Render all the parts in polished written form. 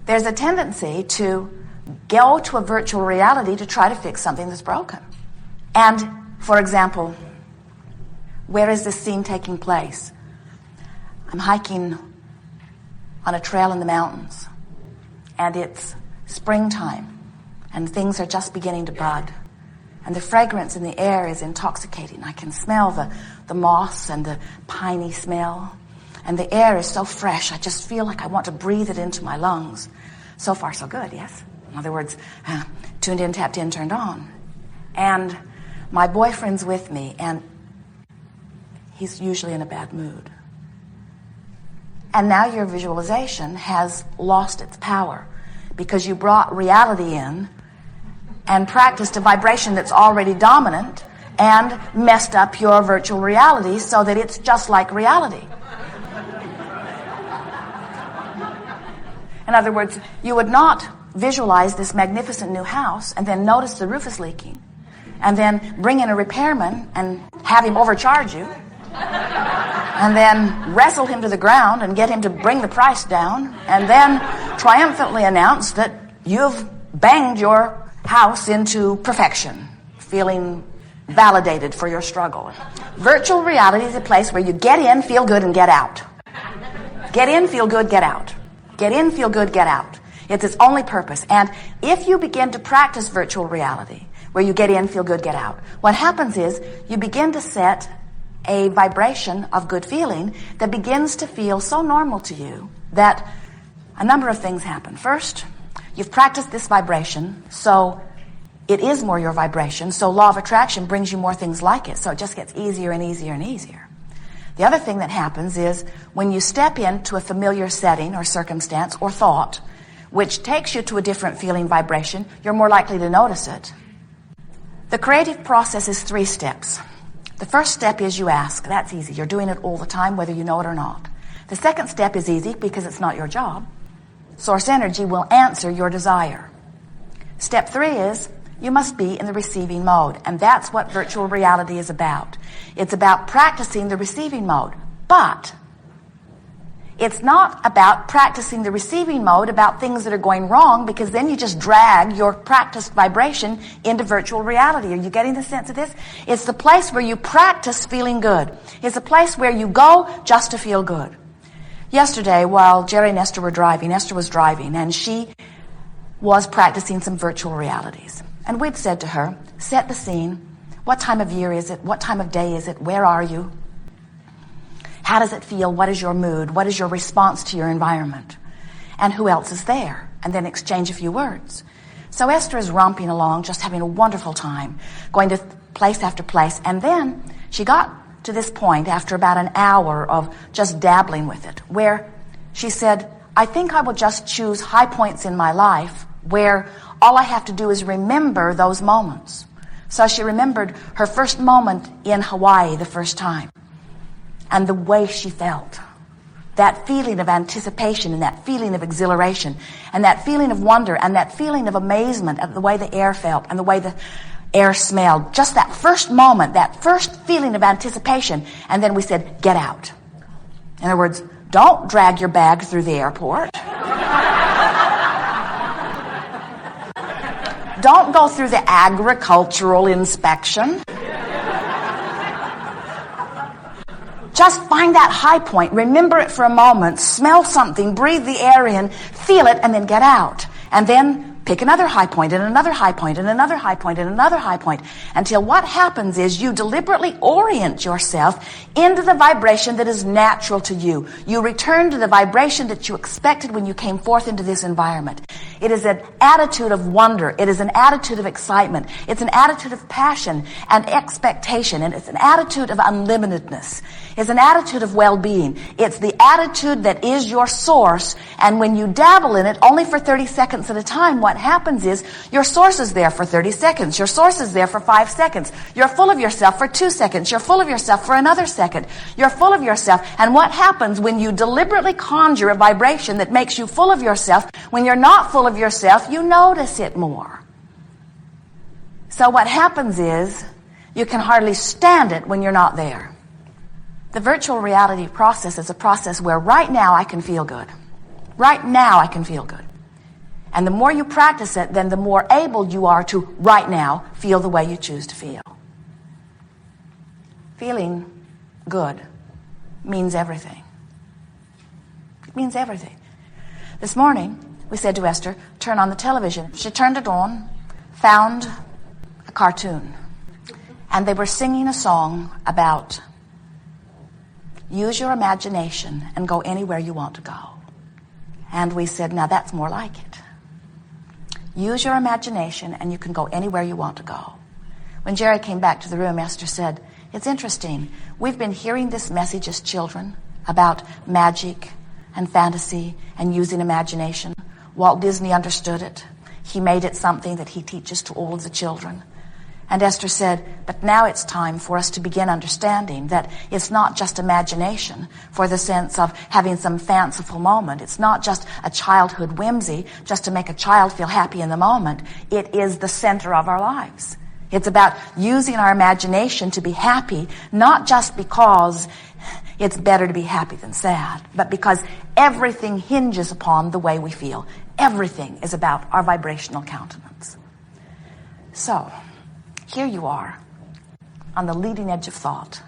there's a tendency to go to a virtual reality to try to fix something that's broken. And, for example, where is this scene taking place? I'm hiking on a trail in the mountains, and it's springtime, and things are just beginning to bud. And the fragrance in the air is intoxicating. I can smell the moss and the piney smell. And the air is so fresh, I just feel like I want to breathe it into my lungs. So far, so good, yes? In other words, tuned in, tapped in, turned on. And my boyfriend's with me, and he's usually in a bad mood. And now your visualization has lost its power because you brought reality in and practiced a vibration that's already dominant and messed up your virtual reality so that it's just like reality. In other words, you would not visualize this magnificent new house and then notice the roof is leaking and then bring in a repairman and have him overcharge you and then wrestle him to the ground and get him to bring the price down and then triumphantly announce that you've banged your house into perfection, feeling validated for your struggle. Virtual reality is a place where you get in, feel good, and get out. Get in, feel good, get out. Get in, feel good, get out. It's its only purpose. And if you begin to practice virtual reality, where you get in, feel good, get out, what happens is you begin to set a vibration of good feeling that begins to feel so normal to you that a number of things happen. First, you've practiced this vibration, so it is more your vibration, so law of attraction brings you more things like it, so it just gets easier and easier and easier. The other thing that happens is when you step into a familiar setting or circumstance or thought, which takes you to a different feeling vibration, you're more likely to notice it. The creative process is 3 steps. The first step is you ask. That's easy. You're doing it all the time, whether you know it or not. The second step is easy because it's not your job. Source energy will answer your desire. Step 3 is you must be in the receiving mode, and that's what virtual reality is about. It's about practicing the receiving mode, but it's not about practicing the receiving mode about things that are going wrong, because then you just drag your practiced vibration into virtual reality. Are you getting the sense of this? It's the place where you practice feeling good. It's a place where you go just to feel good. Yesterday, while Jerry and Esther were driving, Esther was driving, and she was practicing some virtual realities. And we'd said to her, set the scene. What time of year is it? What time of day is it? Where are you? How does it feel? What is your mood? What is your response to your environment? And who else is there? And then exchange a few words. So Esther is romping along, just having a wonderful time, going to place after place. And then she got to this point after about an hour of just dabbling with it, where she said, I think I will just choose high points in my life where all I have to do is remember those moments. So she remembered her first moment in Hawaii the first time and the way she felt. That feeling of anticipation and that feeling of exhilaration and that feeling of wonder and that feeling of amazement at the way the air felt and the way the air smelled. Just that first moment, that first feeling of anticipation. And then we said, get out. In other words, don't drag your bag through the airport. Don't go through the agricultural inspection. Just find that high point, remember it for a moment, smell something, breathe the air in, feel it, and then get out. And then pick another high point and another high point and another high point and another high point until what happens is you deliberately orient yourself into the vibration that is natural to you. You return to the vibration that you expected when you came forth into this environment. It is an attitude of wonder. It is an attitude of excitement. It's an attitude of passion and expectation. And it's an attitude of unlimitedness. It's an attitude of well-being. It's the attitude that is your source. And when you dabble in it only for 30 seconds at a time, what happens is your source is there for 30 seconds. Your source is there for 5 seconds. You're full of yourself for 2 seconds. You're full of yourself for another second. You're full of yourself. And what happens when you deliberately conjure a vibration that makes you full of yourself, when you're not full of yourself, you notice it more. So what happens is you can hardly stand it when you're not there. The virtual reality process is a process where right now I can feel good. Right now I can feel good. And the more you practice it, then the more able you are to, right now, feel the way you choose to feel. Feeling good means everything. It means everything. This morning, we said to Esther, turn on the television. She turned it on, found a cartoon. And they were singing a song about use your imagination and go anywhere you want to go. And we said, now that's more like it. Use your imagination and you can go anywhere you want to go. When Jerry came back to the room, Esther said, it's interesting. We've been hearing this message as children about magic and fantasy and using imagination. Walt Disney understood it. He made it something that he teaches to all of the children. And Esther said, but now it's time for us to begin understanding that it's not just imagination for the sense of having some fanciful moment. It's not just a childhood whimsy just to make a child feel happy in the moment. It is the center of our lives. It's about using our imagination to be happy, not just because it's better to be happy than sad, but because everything hinges upon the way we feel. Everything is about our vibrational countenance. So, here you are, on the leading edge of thought.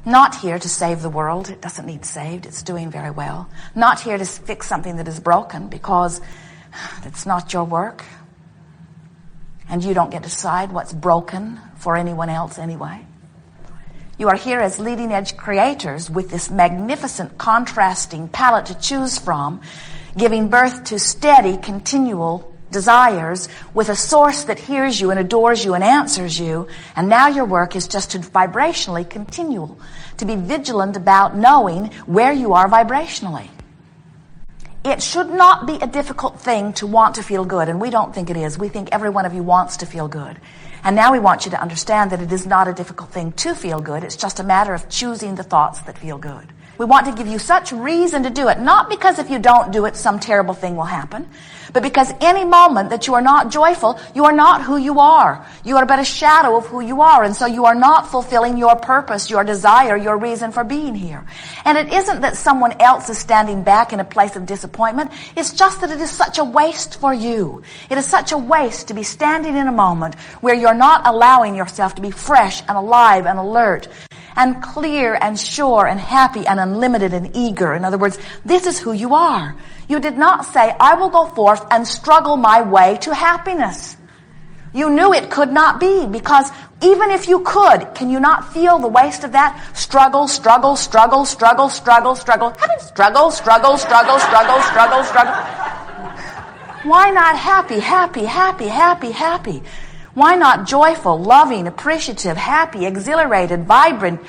Not here to save the world. It doesn't need saved. It's doing very well. Not here to fix something that is broken, because it's not your work. And you don't get to decide what's broken for anyone else anyway. You are here as leading edge creators with this magnificent contrasting palette to choose from, giving birth to steady, continual desires with a source that hears you and adores you and answers you. And now your work is just to vibrationally continue, to be vigilant about knowing where you are vibrationally. It should not be a difficult thing to want to feel good, and we don't think it is. We think every one of you wants to feel good. And now we want you to understand that it is not a difficult thing to feel good. It's just a matter of choosing the thoughts that feel good. We want to give you such reason to do it, not because if you don't do it, some terrible thing will happen, but because any moment that you are not joyful, you are not who you are. You are but a shadow of who you are, and so you are not fulfilling your purpose, your desire, your reason for being here. And it isn't that someone else is standing back in a place of disappointment. It's just that it is such a waste for you. It is such a waste to be standing in a moment where you're not allowing yourself to be fresh and alive and alert and clear and sure and happy and unlimited and eager. In other words, this is who you are. You did not say, I will go forth and struggle my way to happiness. You knew it could not be, because even if you could, can you not feel the waste of that? Struggle, struggle, struggle, struggle, struggle, struggle. Having struggle, struggle, struggle, struggle, struggle, struggle. Why not happy, happy, happy, happy, happy? Why not joyful, loving, appreciative, happy, exhilarated, vibrant?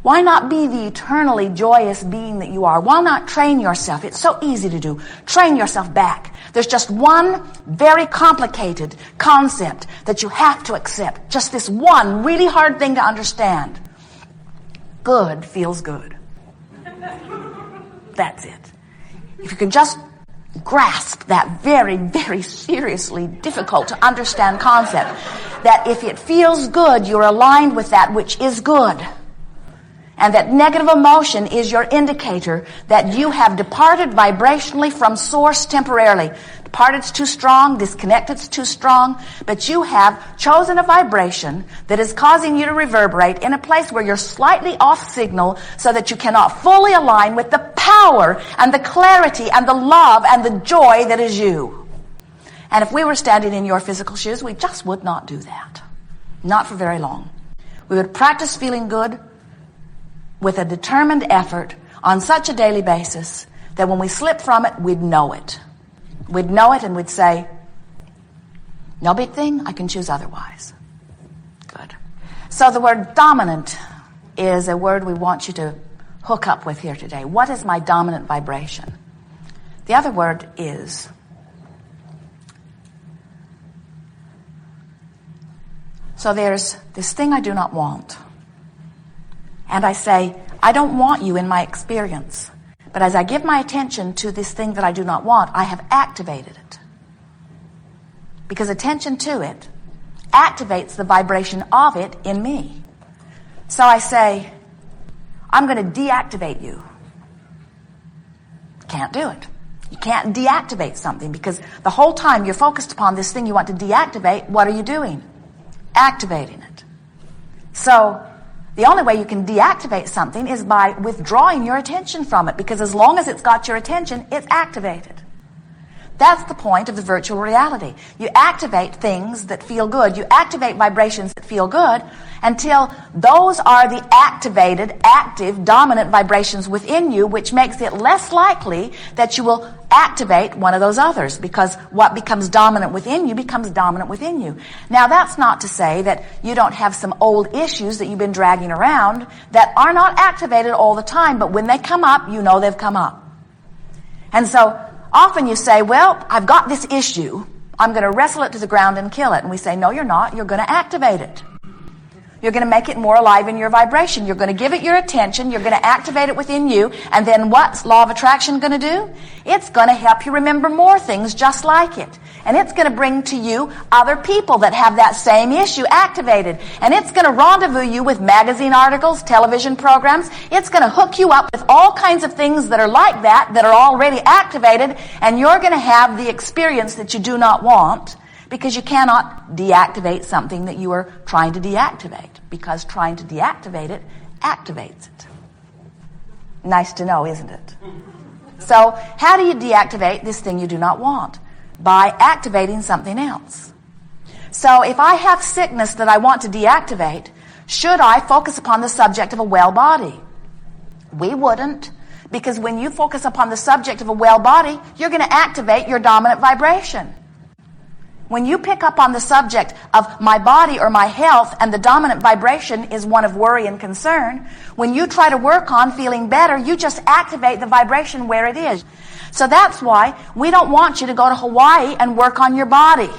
Why not be the eternally joyous being that you are? Why not train yourself? It's so easy to do. Train yourself back. There's just one very complicated concept that you have to accept. Just this one really hard thing to understand. Good feels good. That's it. If you can just grasp that very, very seriously difficult to understand concept, that if it feels good, you're aligned with that which is good. And that negative emotion is your indicator that you have departed vibrationally from source temporarily. Departed's too strong, disconnected's too strong, but you have chosen a vibration that is causing you to reverberate in a place where you're slightly off signal, so that you cannot fully align with the power and the clarity and the love and the joy that is you. And if we were standing in your physical shoes, we just would not do that. Not for very long. We would practice feeling good with a determined effort on such a daily basis that when we slip from it, we'd know it. We'd know it and we'd say, no big thing, I can choose otherwise. Good. So the word dominant is a word we want you to hook up with here today. What is my dominant vibration? The other word is so there's this thing I do not want. And I say, I don't want you in my experience. But as I give my attention to this thing that I do not want, I have activated it. Because attention to it activates the vibration of it in me. So I say, I'm going to deactivate you. Can't do it. You can't deactivate something because the whole time you're focused upon this thing you want to deactivate, what are you doing? Activating it. So the only way you can deactivate something is by withdrawing your attention from it, because as long as it's got your attention, it's activated. That's the point of the virtual reality. You activate things that feel good. You activate vibrations that feel good until those are the activated, active, dominant vibrations within you, which makes it less likely that you will activate one of those others, because what becomes dominant within you becomes dominant within you. Now, that's not to say that you don't have some old issues that you've been dragging around that are not activated all the time, but when they come up, you know they've come up. And so often you say, well, I've got this issue. I'm going to wrestle it to the ground and kill it. And we say, no, you're not. You're going to activate it. You're going to make it more alive in your vibration. You're going to give it your attention. You're going to activate it within you. And then what's law of attraction going to do? It's going to help you remember more things just like it. And it's going to bring to you other people that have that same issue activated. And it's going to rendezvous you with magazine articles, television programs. It's going to hook you up with all kinds of things that are like that are already activated. And you're going to have the experience that you do not want, because you cannot deactivate something that you are trying to deactivate, because trying to deactivate it activates it. Nice to know, isn't it? So how do you deactivate this thing you do not want? By activating something else. So if I have sickness that I want to deactivate, should I focus upon the subject of a well body? We wouldn't, because when you focus upon the subject of a well body, you're going to activate your dominant vibration. When you pick up on the subject of my body or my health and the dominant vibration is one of worry and concern, when you try to work on feeling better, you just activate the vibration where it is. So that's why we don't want you to go to Hawaii and work on your body.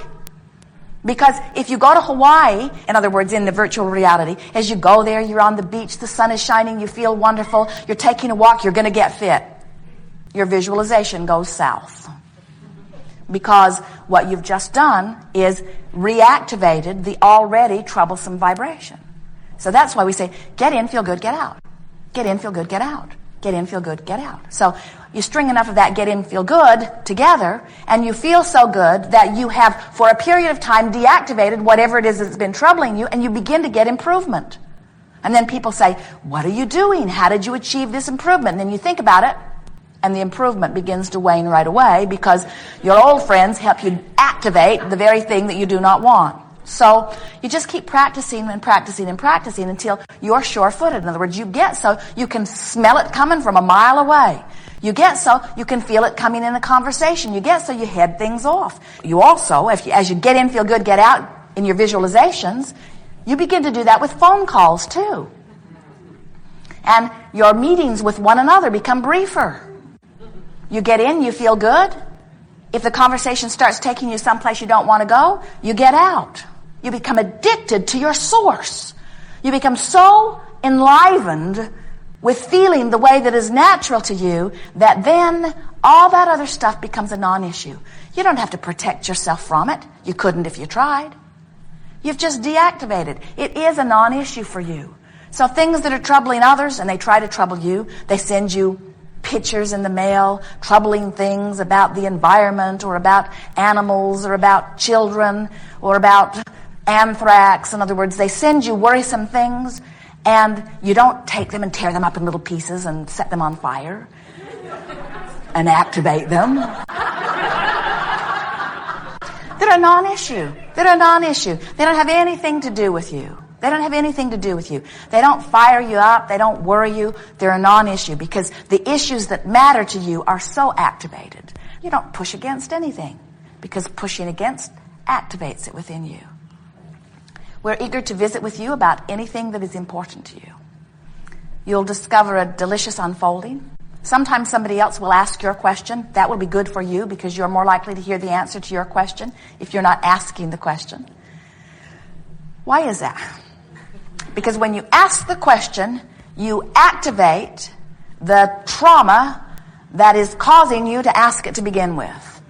Because if you go to Hawaii, in other words, in the virtual reality, as you go there, you're on the beach, the sun is shining, you feel wonderful, you're taking a walk, you're going to get fit. Your visualization goes south. Because what you've just done is reactivated the already troublesome vibration. So that's why we say, get in, feel good, get out. Get in, feel good, get out. Get in, feel good, get out. So you string enough of that get in, feel good together, and you feel so good that you have, for a period of time, deactivated whatever it is that's been troubling you, and you begin to get improvement. And then people say, what are you doing? How did you achieve this improvement? And then you think about it, and the improvement begins to wane right away, because your old friends help you activate the very thing that you do not want. So you just keep practicing and practicing and practicing until you're sure-footed. In other words, you get so you can smell it coming from a mile away. You get so you can feel it coming in a conversation. You get so you head things off. You also, as you get in, feel good, get out in your visualizations, you begin to do that with phone calls too. And your meetings with one another become briefer. You get in, you feel good. If the conversation starts taking you someplace you don't want to go, you get out. You become addicted to your source. You become so enlivened with feeling the way that is natural to you that then all that other stuff becomes a non-issue. You don't have to protect yourself from it. You couldn't if you tried. You've just deactivated. It is a non-issue for you. So things that are troubling others and they try to trouble you, they send you pictures in the mail, troubling things about the environment or about animals or about children or about anthrax. In other words, they send you worrisome things, and you don't take them and tear them up in little pieces and set them on fire and activate them. They're a non-issue. They're a non-issue. They don't have anything to do with you. They don't have anything to do with you. They don't fire you up. They don't worry you. They're a non-issue, because the issues that matter to you are so activated. You don't push against anything, because pushing against activates it within you. We're eager to visit with you about anything that is important to you. You'll discover a delicious unfolding. Sometimes somebody else will ask your question. That will be good for you, because you're more likely to hear the answer to your question if you're not asking the question. Why is that? Because when you ask the question, you activate the trauma that is causing you to ask it to begin with.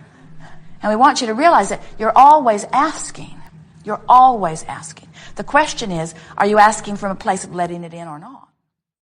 And we want you to realize that you're always asking. You're always asking. The question is, are you asking from a place of letting it in or not?